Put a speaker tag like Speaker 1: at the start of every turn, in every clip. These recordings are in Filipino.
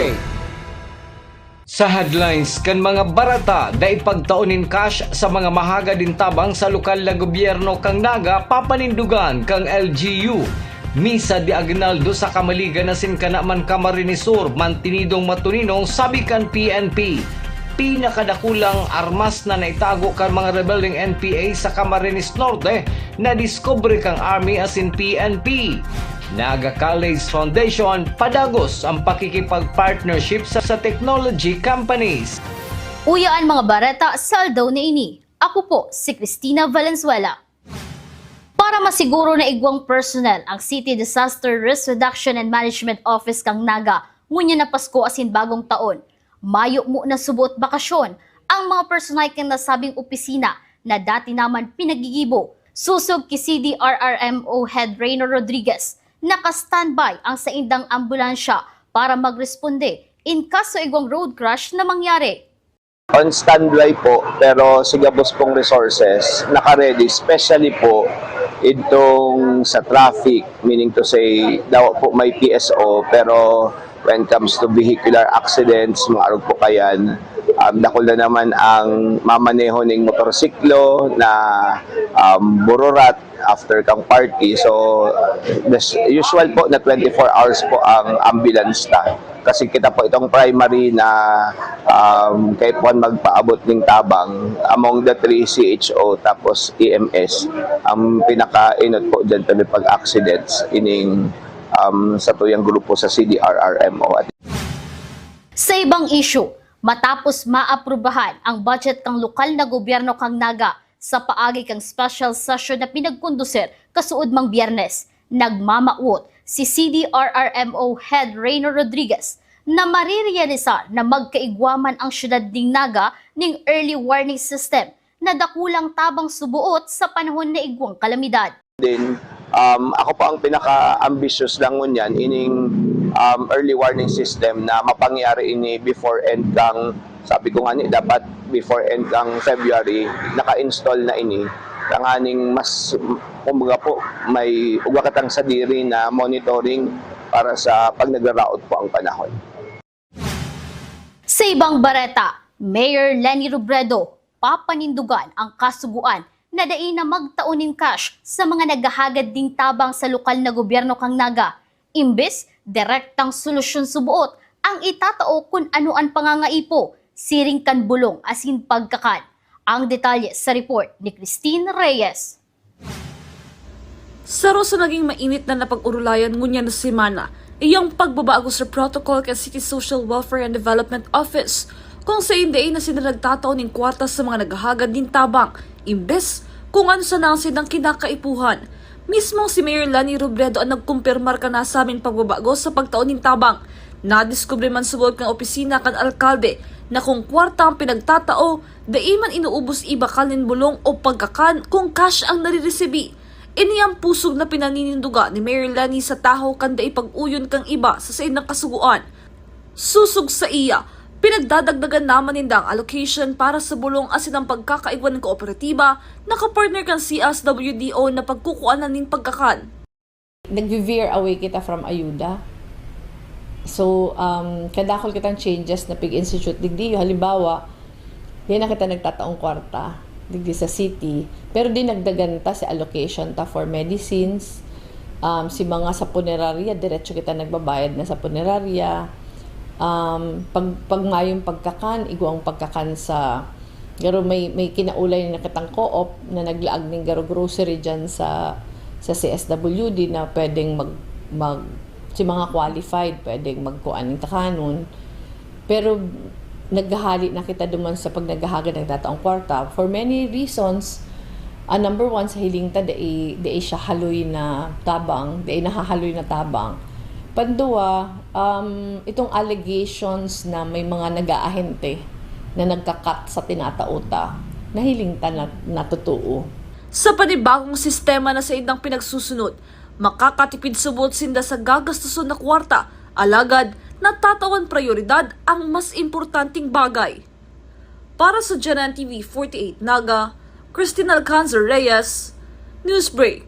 Speaker 1: Newsbreak. Sa headlines kan mga barata da ipagtaunin cash sa mga mahaga din tabang sa lokal na gobyerno kang naga papanindugan kang LGU. Misa di Aguinaldo sa Kamaligan na sinkanaman Camarines Sur mantinidong matuninong sabi kan PNP. Pinakadakulang armas na naitago kan mga rebelling NPA sa Camarines Norte na discovery kang Army as in PNP. Naga College Foundation padagos ang pakikipag-partnership sa technology companies.
Speaker 2: Uyaan mga bareta, saldaw na ini. Ako po si Cristina Valenzuela. Para masiguro na igwang personnel ang City Disaster Risk Reduction and Management Office kang Naga, ngunya na Pasko asin bagong taon. Mayo mo na subot bakasyon ang mga personal kang nasabing opisina na dati naman pinagigibo. Susog ki CDRRMO Head Reynor Rodriguez, naka-standby ang sa indang ambulansya para magresponde in kaso igwang road crash na mangyari.
Speaker 3: On standby po, pero sigabos pong resources, naka-ready, especially po itong sa traffic, meaning to say, daw po may PSO, pero when it comes to vehicular accidents, mga arog po kayan, dakol na naman ang mamaneho ng motorsiklo na bururat after kang party. So, usual po na 24 hours po ang ambulance na. Kasi kita po itong primary na kahit po magpaabot ng tabang among the three CHO tapos EMS ang pinaka-inot po dyan tabi pag-accidents ining sa tuyang grupo sa CDRRMO.
Speaker 2: Sa ibang issue, matapos maaprubahan ang budget kang lokal na gobyerno kang Naga sa paagi kang special session na pinagkondusir kasuod mang Biyernes, nagmamaot si CDRRMO Head Reynor Rodriguez na marirealisar na magkaigwaman ang syudad ng Naga ng early warning system na dakulang tabang subuot sa panahon na igwang kalamidad.
Speaker 3: Then, ako po ang pinaka-ambitious lang ngunyan ining early warning system na mapangyari ini before end kang, sabi ko nga ni, dapat before end kang February, naka-install na ini. Kanganing mas, kumbaga po, may ugakatang sa diri na monitoring para sa pag nagra-route po ang panahon.
Speaker 2: Sa ibang bareta, Mayor Leni Robredo, papanindugan ang kasuguan na dain na magtaunin cash sa mga naghahagad ding tabang sa lokal na gobyerno kang Naga. Imbes, direktang solusyon subuot ang itatao kung anuan pangangaipo, siring kan bulong asin pagkakan. Ang detalye sa report ni Christine Reyes.
Speaker 4: Saro sa naging mainit na napag-urulayan ngunya na semana, iyang pagbabago sa protocol kay City Social Welfare and Development Office, kung sa hindi na sila nagtataon ng kwarta sa mga naghahagad din tabang, imbes kung ano sa nang silang kinakaipuhan. Mismo si Mayor Leni Robredo ang nagkumpirmar ka na sa aming pagbabago sa pagtaon ng tabang. Nadiskubre man subot ng opisina kan alkalde na kung kwarta ang pinagtatao, daiman inuubos iba kalin bulong o pagkakan kung cash ang nariresebi. Iniyang pusog na pinanininduga ni Mayor Leni sa taho kanda ipag-uyon kang iba sa sainang kasuguan. Susog sa iya, pinagdadagdagan naman nindang allocation para sa bulong asin ang pagkakaigwan ng kooperatiba, nakapartner kang CSWDO na pagkukuanan ng pagkakan.
Speaker 5: Nag-veer away kita from ayuda. So, kadakol kitang changes na pig-institute digdi. Halimbawa, di na kita nagtataong kwarta digdi sa city, pero di nagdagan ta sa allocation ta for medicines, si mga sa punerarya, diretso kita nagbabayad na sa punerarya. Pag mayong pagkakan, igwang pagkakan sa garo may kinaulay na kitang co-op na naglaag ng garo grocery dyan sa CSWD na pwedeng si mga qualified pwedeng magkuan ng takanon, pero naghahali na kita duman sa pag naghahagad ng dataong kwarta for many reasons. Number one, sa hiling ta di siya haloy na tabang, di nahahaloy na tabang. Pandua, itong allegations na may mga nag-aahente na nagkakat sa tinatauta, nahiling ta na totoo.
Speaker 4: Sa panibagong sistema na sa indang pinagsusunod, makakatipid subot sinda sa gagastuson na kwarta, alagad natatawan prioridad ang mas importanteng bagay. Para sa Janan TV 48 Naga, Christine Alcanzar Reyes, Newsbreak.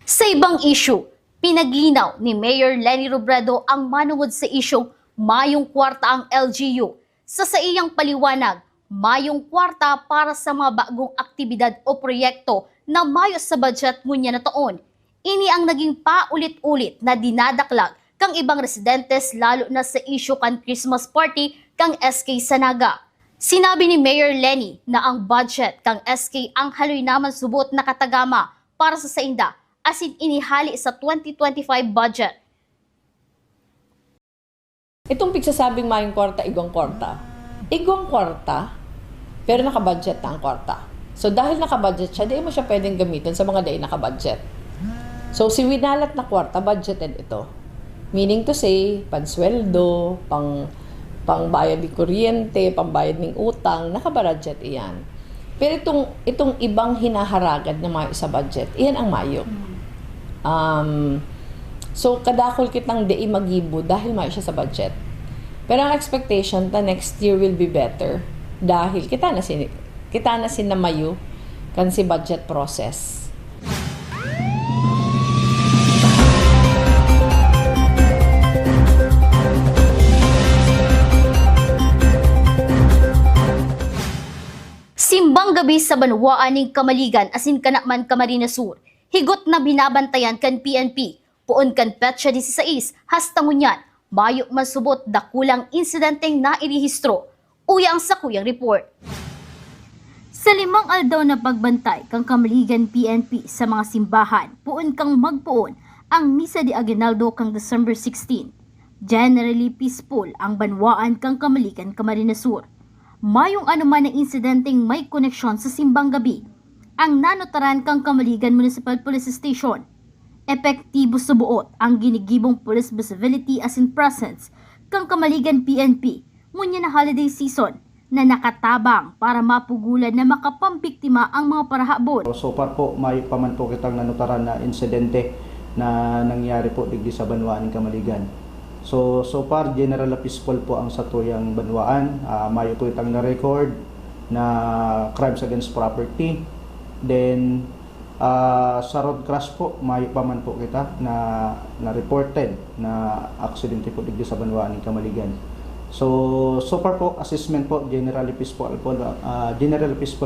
Speaker 2: Sa ibang issue, pinaglinaw ni Mayor Leni Robredo ang manungod sa isyong mayong kwarta ang LGU. Sa iyang paliwanag, mayong kwarta para sa mga bagong aktibidad o proyekto na mayo sa budget ngunya na taon. Ini ang naging paulit-ulit na dinadaklag kang ibang residentes lalo na sa issue kan Christmas party kang SK Sanaga. Sinabi ni Mayor Lenny na ang budget kang SK ang haloy naman subot na katagama para sa sainda as in inihali sa 2025 budget.
Speaker 5: Itong pigsasabing mayong kwarta, igwang kwarta, pero nakabudget na ang kwarta. So dahil nakabudget siya, di mo siya pwedeng gamitin sa mga day nakabudget. So si winalat na kwarta, budgeted ito. Meaning to say, pansweldo, pangbayad ng kuryente, pangbayad ng utang, nakabudget iyan. Pero itong ibang hinaharagad na mayo sa budget, iyan ang mayo. So kadakol kitang di magibo dahil mayo siya sa budget. Pero ang expectation ta next year will be better dahil kita na sinamayo kan si budget process.
Speaker 2: Simbang gabi sa banwaan ng Kamaligan asin kanakman Camarines Sur. Higot na binabantayan kan PNP. Puon kan Petsa 16 hasta ngunyan. Mayo masubot dakulang insidenteng nairehistro. Uya ang sakuyang report. Sa 5 aldaw na pagbantay kang Kamaligan PNP sa mga simbahan, puon kang magpuon ang Misa de Aguinaldo kang December 16. Generally peaceful ang banwaan kang Kamaligan Camarines Sur. Mayong anuman na insidenteng may koneksyon sa simbang gabi, ang nanotaran kang Kamaligan Municipal Police Station. Epektibo sa buot ang ginigibong police visibility as in presence kang Kamaligan PNP ngunya na holiday season na nakatabang para mapugulan na makapambiktima ang mga parahabon.
Speaker 6: So far po, may paman po kitang nanutaran na insidente na nangyari po digdi sa Banwaan ng Kamaligan. So far, general peaceful po ang satuyang Banwaan. Mayo po itang na-record na crimes against property. Then, sa road crash po, mayo pa man po kita na reported na aksidente po digdi sa Banwaan ng Kamaligan. So far po, assessment po, generally peaceful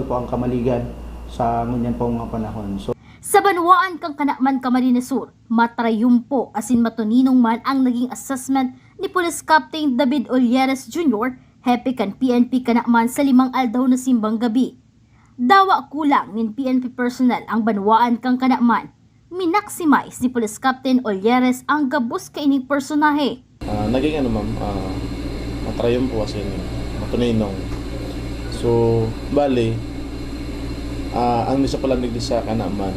Speaker 6: po ang Kamaligan sa ngunyan po mga panahon.
Speaker 2: Sa banwaan kang kanakman Camarines Sur, matrayumpo asin matuninong man ang naging assessment ni Police Captain David Olieres Jr., happy kan PNP kanakman sa 5 aldaw na simbang gabi. Dawa kulang nin PNP personnel ang banwaan kang kanakman. Minaximize ni Police Captain Olieres ang gabos kaining personahe.
Speaker 7: Naging matrayom po kasi matuninong. So, bali, ang misa pala nagdi sa kanakman,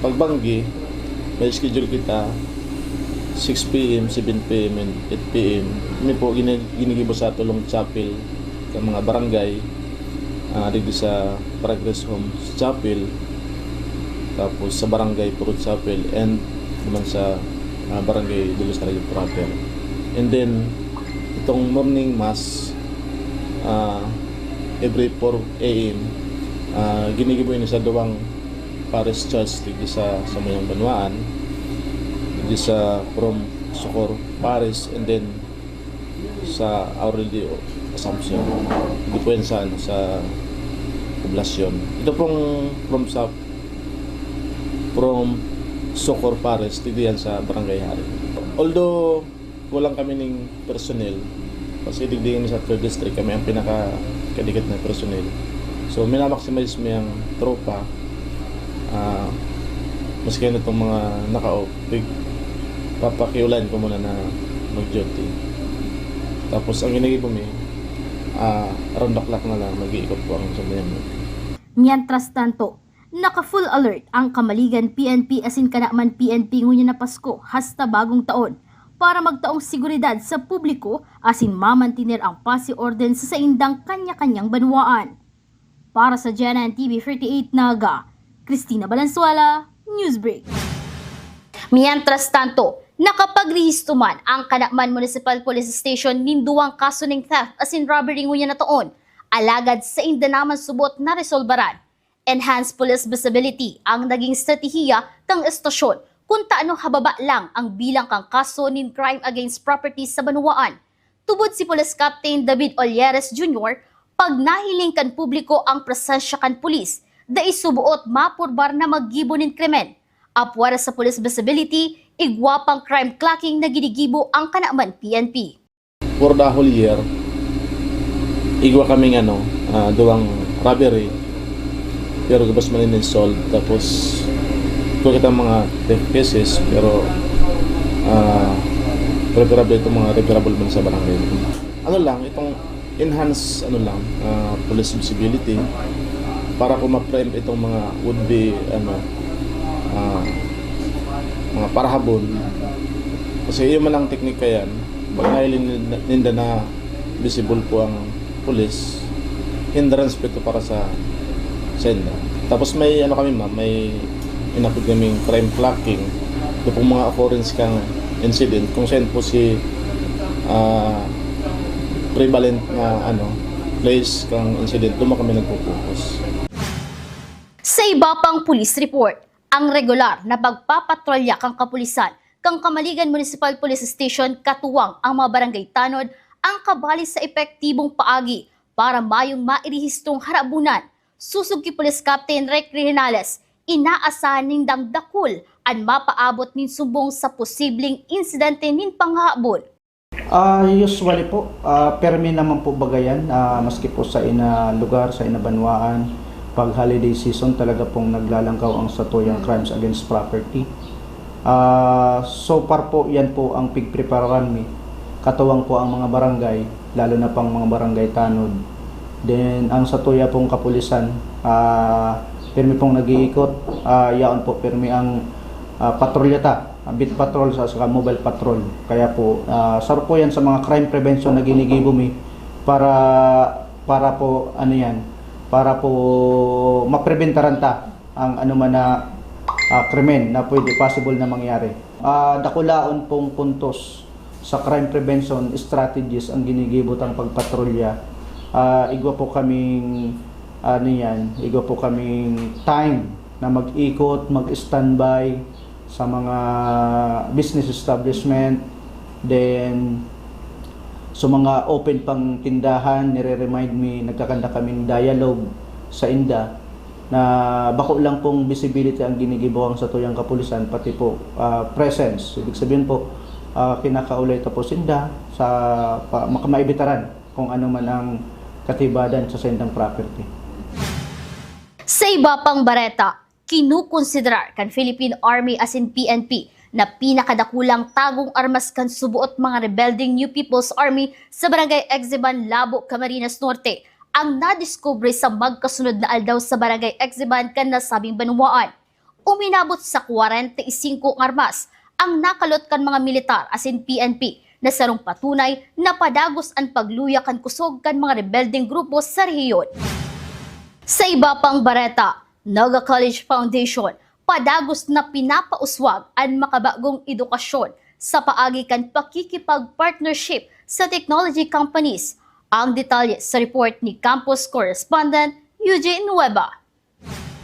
Speaker 7: pagbanggi, may schedule kita 6 p.m., 7 p.m. and 8 p.m. Kami po ginigibo sa tulong chapel sa mga barangay dito sa Progress Home Chapel, tapos sa barangay Purut Chapel, and naman sa barangay Dulos Talaga proper. And then itong morning mass every 4 a.m. Ginigibo ini sa duwang Paris Church dito sa Mayang Banwaan, dito sa from Socor Paris, and then sa Aurelio Assumption, dito sa poblasyon. Ito pong from Socor Paris dito yan sa Barangay Hari. Although kulang kami ng personnel kasi digdigin sa 3rd district kami ang pinaka-kadikat na personnel. So minamaximize mo yung tropa. Maski na itong mga naka-off, papakiulan ko muna na mag-duty. Tapos ang ginagay po around the clock na lang mag-iikot po ang sabayan mo.
Speaker 2: Mientras tanto, naka-full alert ang Kamaligan PNP asin kanakman PNP ngunya na Pasko hasta bagong taon para magtaong seguridad sa publiko asin mamantinir ang pasi orden sa saindang kanya-kanyang banwaan. Para sa GNN TV 38 Naga, Cristina Valenzuela, Newsbreak. Mientras tanto, nakapagrehistro man ang Kanakman Municipal Police Station ninduwang kaso ng theft asin robbery ngunya na taon. Alagad sa inda naman subot na resolbaran. Enhanced police visibility ang naging strategiya kang estasyon kung taano hababa lang ang bilang kang kaso nin crime against property sa Banwaan. Tubod si Police Captain David Olleres Jr., pag nahiling kan publiko ang presensya kan pulis, da isubuot mapurbar na maggibo nin krimen. Apwara sa police visibility, igwapang crime clocking na ginigibo ang kanaman PNP.
Speaker 7: For the whole year, igwa kaming duwang robbery, pero gabas man in solved. Tapos kung kita mga theft cases, pero reparable itong mga reparable man sa barangay. Itong enhance police visibility para kung ma-prempt itong mga would be mga parahabol. Kasi yun man ang teknika yan. Pag nailin ninda na visible po ang police, hindrance po ito para sa senda. Tapos may may inapod kaming crime clocking. Ito pong mga occurrence kang incident kung saan po si prevalent na place kang incident, doon kami nagpo-focus.
Speaker 2: Sa iba pang police report, ang regular na pagpapatrolya kang kapulisan kang Kamaligan Municipal Police Station katuwang ang mga barangay tanod ang kabali sa epektibong paagi para mayong mairihistrong harabunan. Susog ki Police Captain Rec Rehinales, inaasahan ning dakul at mapaabot nin sumbong sa posibleng insidente nin panghabol.
Speaker 6: Usually po, permi naman po bagayan, maski po sa lugar, sa Banwaan, pag holiday season talaga pong naglalangkaw ang satuyang crimes against property. So far po, yan po ang pigpreparan mi. Katuwang po ang mga barangay, lalo na pang mga barangay tanod. Then, ang satuya pong kapulisan, permi pong nag-iikot, yaon po, permi ang patrulyata. Beat patrol sa mobile patrol. Kaya po, saro po yan sa mga crime prevention na ginigibo mi para po mapreventaran ta ang anuman na krimen na pwede possible na mangyari. Dakulaon pong puntos sa crime prevention strategies ang ginigibot ang pagpatrolya. Igwa po kaming time na mag-ikot, mag-standby sa mga business establishment, then sa mga open pang tindahan, nire-remind me, nagkakanda kaming dialogue sa INDA na bako lang pong visibility ang ginigibawang sa tuyang kapulisan, pati po presence. Ibig sabihin po, kinakaulay tapos INDA sa maibitaran kung ano man ang katibadan sa sendang property.
Speaker 2: Sa iba pang bareta, kinukonsiderar kan Philippine Army as in PNP na pinakadakulang tagong armas kan subuot mga rebelding New People's Army sa Barangay Exeban, Labo, Camarines Norte ang nadiskubre sa magkasunod na aldaw sa Barangay Exeban kan nasabing Banwaan. Uminabot sa 45 armas ang nakalot kan mga militar as in PNP na sarong patunay na padagos ang pagluya kan kusog kan mga rebelding grupo sa rehiyon. Sa iba pang bareta, Naga College Foundation, padagos na pinapauswag ang makabagong edukasyon sa paagi kan pakikipag-partnership sa technology companies. Ang detalye sa report ni Campus Correspondent Eugene Nueva.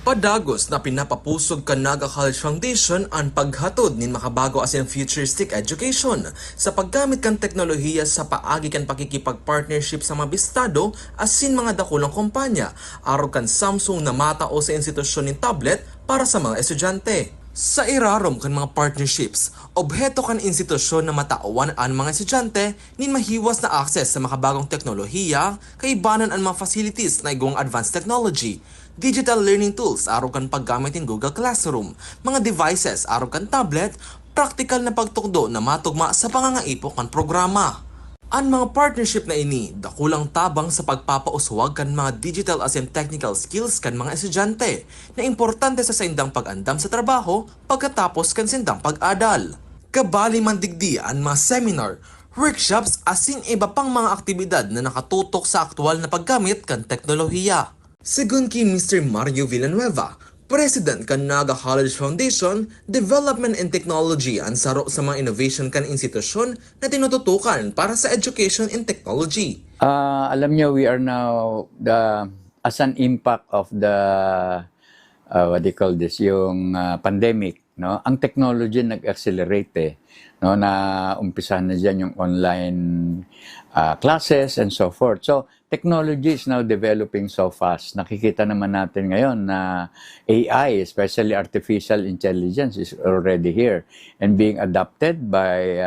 Speaker 8: Padagos na pinapapusog kan Naga College Foundation ang paghatod nin makabago as in futuristic education sa paggamit kan teknolohiya sa paagi kan pakikipag-partnership sa mga bistado asin mga dakulang kumpanya araw kan Samsung na matao sa institusyon nin tablet para sa mga estudyante. Sa irarom kan mga partnerships, obheto kan institusyon na matauan ang mga estudyante nin mahiwas na access sa makabagong teknolohiya, kaibanan ang mga facilities na igong advanced technology, digital learning tools araw kan paggamit in Google Classroom, mga devices araw kan tablet, practical na pagtukdo na matugma sa pangangaipok kan programa. Ang mga partnership na ini, dakulang tabang sa pagpapauswag kan mga digital as in technical skills kan mga estudyante na importante sa sindang pag-andam sa trabaho pagkatapos kan sindang pag-adal. Kabali man digdi ang mga seminar, workshops asin iba pang mga aktibidad na nakatutok sa aktual na paggamit kan teknolohiya. Sigun ki Mr. Mario Villanueva, President kan Naga College Foundation, Development and Technology ang saro sa mga innovation kan institusyon na tinututukan para sa education and technology.
Speaker 9: Alam niyo, we are now as an impact of the what do you call this, yung pandemic. no? Ang technology nag-accelerate no, na umpisahan na diyan yung online classes and so forth. So, technology is now developing so fast. Nakikita naman natin ngayon na AI, especially artificial intelligence, is already here and being adopted by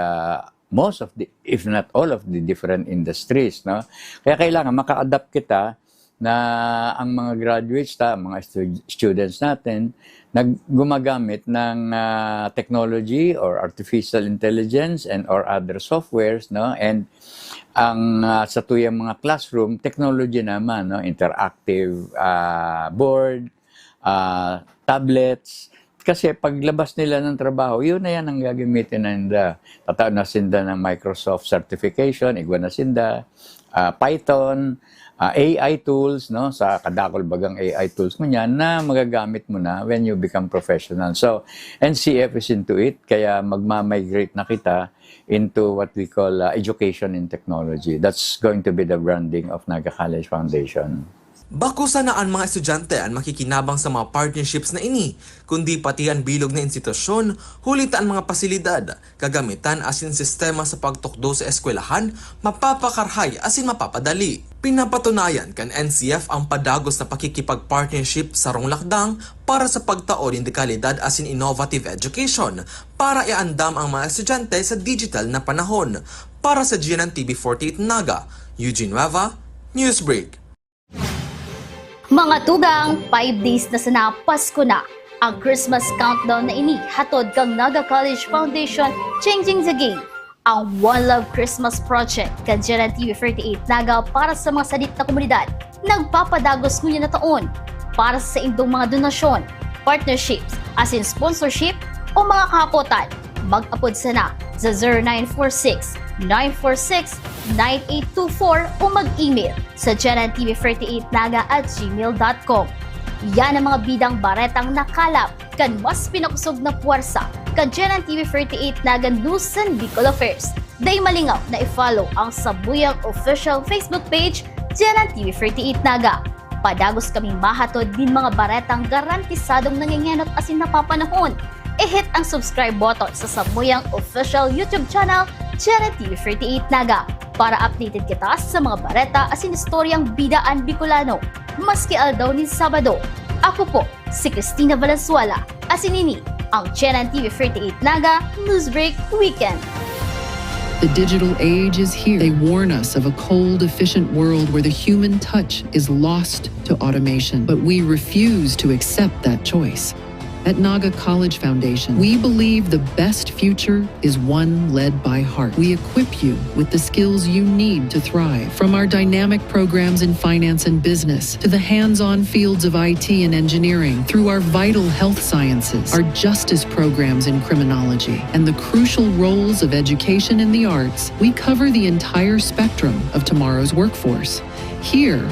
Speaker 9: most of the, if not all of the different industries, no? Kaya kailangan maka-adapt kita na ang mga graduates, mga students natin, gumagamit ng technology or artificial intelligence and or other softwares, no? And ang sa tuyang mga classroom, technology naman, no? Interactive board, tablets. Kasi paglabas nila ng trabaho, yun na yan ang gagamitin na nila. Tataon na sinda ng Microsoft certification, igwa na sinda, Python, AI tools, no? Sa kadakol bagang AI tools mo yan na magagamit mo na when you become professional. So, NCF is into it, kaya magmamigrate na kita into what we call education in technology. That's going to be the branding of Naga College Foundation.
Speaker 8: Bako sana ang mga estudyante ang makikinabang sa mga partnerships na ini, kundi pati ang bilog na institusyon, hulita ang mga pasilidad, kagamitan asin sistema sa pagtukdo sa eskwelahan, mapapakarhay asin mapapadali. Pinapatunayan kan NCF ang padagos na pakikipag-partnership sa rong lakdang para sa pagtaon ng dekalidad asin innovative education para iandam ang mga estudyante sa digital na panahon. Para sa GNN TV48 Naga, Eugene Nueva, Newsbreak.
Speaker 2: Mga tugang, 5 days na sana Pasko na. Ang Christmas countdown na ini hatod kang Naga College Foundation Changing the Game. Ang One Love Christmas Project kan GNN TV48 Naga para sa mga sadit na komunidad. Nagpapadagos ngunyan na taon para sa indong mga donasyon, partnerships, as in sponsorship o mga kahapotan. Mag-apod sana sa 0946-946-9824 o mag-email sa GNNTV48naga@gmail.com. Yan ang mga bidang baretang nakalap kan mas pinakusog na puwersa kan GNNTV48 Naga News and Bicol Affairs. Day malingaw na i-follow ang sabuyang official Facebook page GNNTV48 Naga. Padagos kaming mahatod din mga baretang garantisadong nangingenot asin napapanahon. I-hit ang subscribe button sa sabuyang official YouTube channel GNNTV48 Naga para updated kita sa mga bareta asin istoryang bidaan Bicolano. Maski aldaw ni Sabado. Ako po si Cristina Valenzuela asin ini ang GNNTV48 Naga Newsbreak Weekend.
Speaker 10: The digital age is here. They warn us of a cold, efficient world where the human touch is lost to automation. But we refuse to accept that choice. At Naga College Foundation, we believe the best future is one led by heart. We equip you with the skills you need to thrive. From our dynamic programs in finance and business, to the hands-on fields of IT and engineering, through our vital health sciences, our justice programs in criminology, and the crucial roles of education in the arts, we cover the entire spectrum of tomorrow's workforce. Here,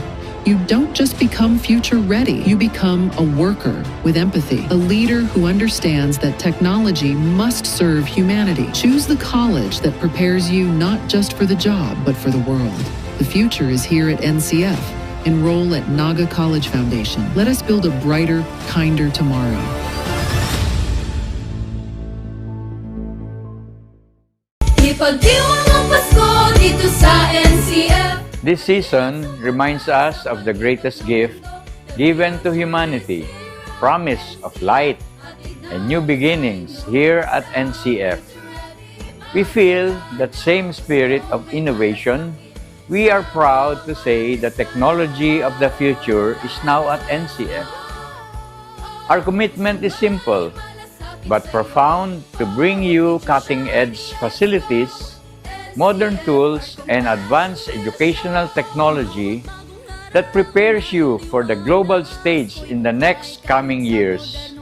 Speaker 10: you don't just become future ready, you become a worker with empathy, a leader who understands that technology must serve humanity. Choose the college that prepares you not just for the job, but for the world. The future is here at NCF. Enroll at Naga College Foundation. Let us build a brighter, kinder tomorrow.
Speaker 11: Ipagdiwang ang Pasko dito sa NCF.
Speaker 9: This season reminds us of the greatest gift given to humanity, promise of light and new beginnings here at NCF. We feel that same spirit of innovation. We are proud to say the technology of the future is now at NCF. Our commitment is simple but profound to bring you cutting-edge facilities, modern tools, and advanced educational technology that prepares you for the global stage in the next coming years.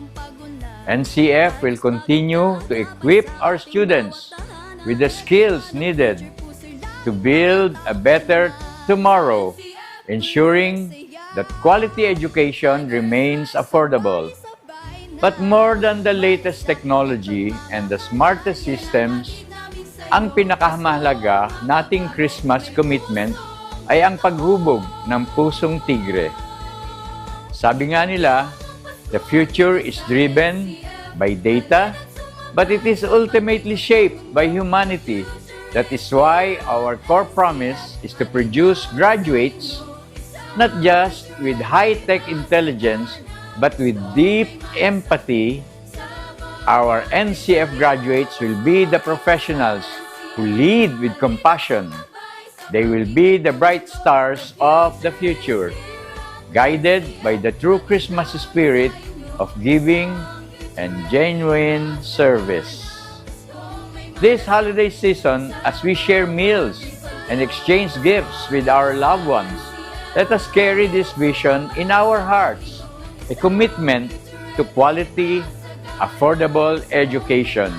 Speaker 9: NCF will continue to equip our students with the skills needed to build a better tomorrow, ensuring that quality education remains affordable. But more than the latest technology and the smartest systems, ang pinakamahalaga nating Christmas commitment ay ang paghubog ng pusong tigre. Sabi nga nila, the future is driven by data, but it is ultimately shaped by humanity. That is why our core promise is to produce graduates not just with high-tech intelligence, but with deep empathy. Our NCF graduates will be the professionals who lead with compassion. They will be the bright stars of the future, guided by the true Christmas spirit of giving and genuine service. This holiday season, as we share meals and exchange gifts with our loved ones, let us carry this vision in our hearts, a commitment to quality, affordable education,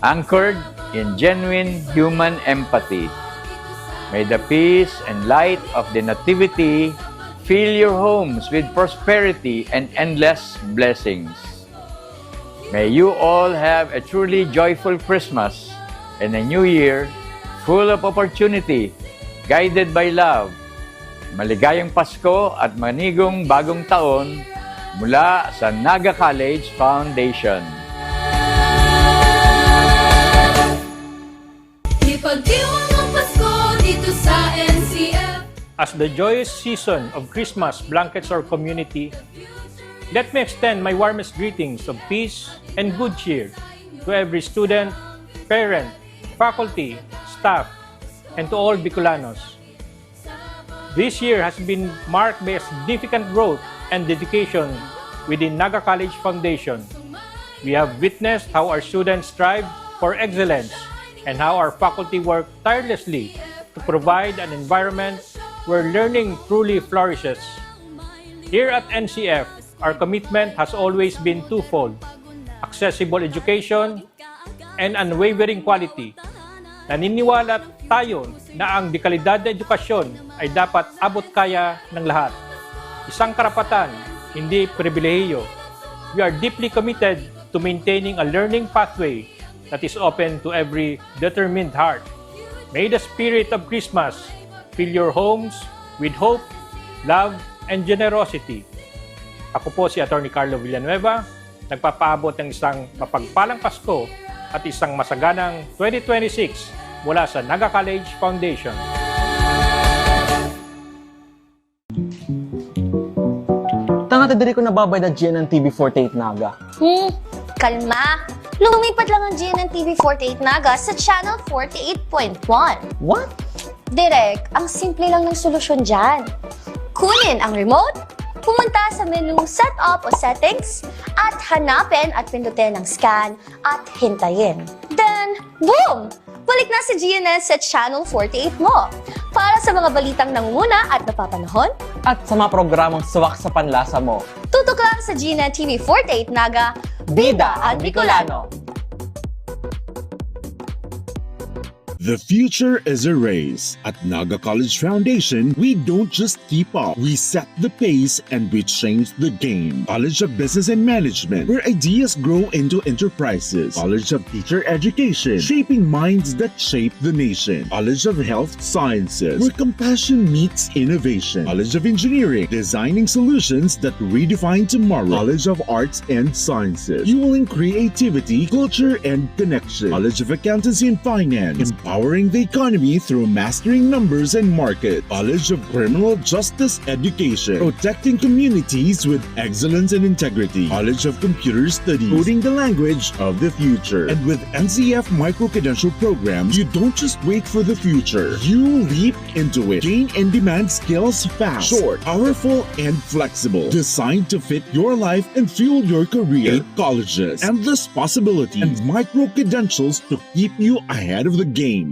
Speaker 9: anchored in genuine human empathy. May the peace and light of the Nativity fill your homes with prosperity and endless blessings. May you all have a truly joyful Christmas and a new year full of opportunity, guided by love. Maligayang Pasko at manigong bagong taon mula sa Naga College Foundation.
Speaker 11: Ipagdiwang ang Pasko dito sa NCF.
Speaker 12: As the joyous season of Christmas blankets our community, let me extend my warmest greetings of peace and good cheer to every student, parent, faculty, staff, and to all Bicolanos. This year has been marked by a significant growth and dedication within Naga College Foundation. We have witnessed how our students strive for excellence and how our faculty work tirelessly to provide an environment where learning truly flourishes. Here at NCF, our commitment has always been twofold: accessible education and unwavering quality. Naniniwala tayo na ang dekalidad na edukasyon ay dapat abot kaya ng lahat. Isang karapatan, hindi pribilehiyo. We are deeply committed to maintaining a learning pathway that is open to every determined heart. May the spirit of Christmas fill your homes with hope, love, and generosity. Ako po si Atty. Carlo Villanueva, nagpapaabot ng isang mapagpalang Pasko at isang masaganang 2026 mula sa Naga College Foundation.
Speaker 13: Tanga diri ko nababay na GNN TV48 Naga.
Speaker 14: Kalma! Lumipat lang ang GNN TV48 Naga sa Channel 48.1.
Speaker 13: What?
Speaker 14: Direk, ang simple lang ng solusyon dyan. Kunin ang remote, pumunta sa menu Setup o Settings, at hanapin at pindutin ang scan at hintayin. Then, boom! Balik na si GNN sa Channel 48 mo. Para sa mga balitang nanguna at napapanahon,
Speaker 13: At sa mga programang suwak sa panlasa mo.
Speaker 14: tutok lang sa GNN TV48 Naga,
Speaker 13: Bida ang Bicolano!
Speaker 15: The future is a race. At Naga College Foundation, we don't just keep up. We set the pace and we change the game. College of Business and Management, where ideas grow into enterprises. College of Teacher Education, shaping minds that shape the nation. College of Health Sciences, where compassion meets innovation. College of Engineering, designing solutions that redefine tomorrow. College of Arts and Sciences, fueling creativity, culture, and connection. College of Accountancy and Finance, empowering the economy through mastering numbers and market. College of Criminal Justice Education, protecting communities with excellence and integrity. College of Computer Studies, coding the language of the future. And with NCF micro-credential programs, you don't just wait for the future. You leap into it. Gain and demand skills fast, short, powerful, and flexible. Designed to fit your life and fuel your career. 8 colleges, endless possibilities, and micro-credentials to keep you ahead of the game.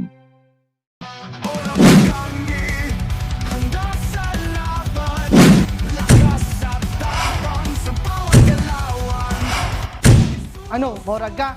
Speaker 6: Ano, morag ka?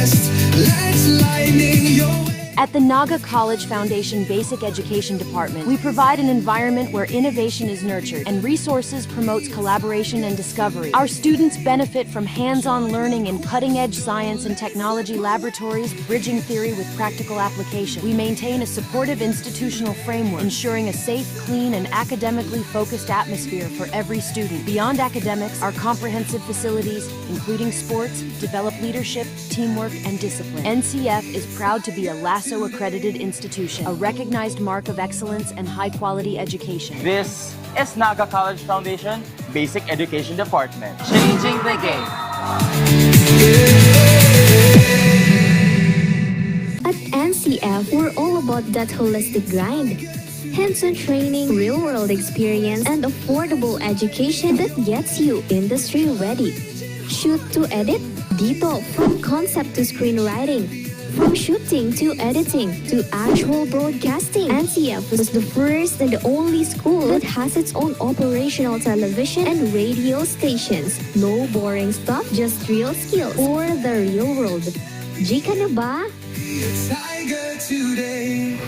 Speaker 11: best. Let's lighten your way.
Speaker 16: At the Naga College Foundation Basic Education Department, we provide an environment where innovation is nurtured and resources promotes collaboration and discovery. Our students benefit from hands-on learning in cutting-edge science and technology laboratories, bridging theory with practical application. We maintain a supportive institutional framework, ensuring a safe, clean, and academically focused atmosphere for every student. Beyond academics, our comprehensive facilities, including sports, develop leadership, teamwork, and discipline. NCF is proud to be a LASSO accredited institution, a recognized mark of excellence and high-quality education.
Speaker 13: This is Naga College Foundation Basic Education Department. Changing the game.
Speaker 17: At NCF, we're all about that holistic grind. Hands-on training, real-world experience, and affordable education that gets you industry ready. Shoot to edit, dito, from concept to screenwriting. From shooting to editing to actual broadcasting, NCF was the first and the only school that has its own operational television and radio stations. No boring stuff, just real skills for the real world. Jika na ba?
Speaker 11: Tiger today.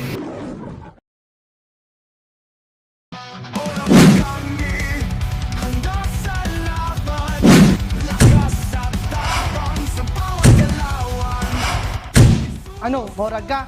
Speaker 13: Ano, Moraga?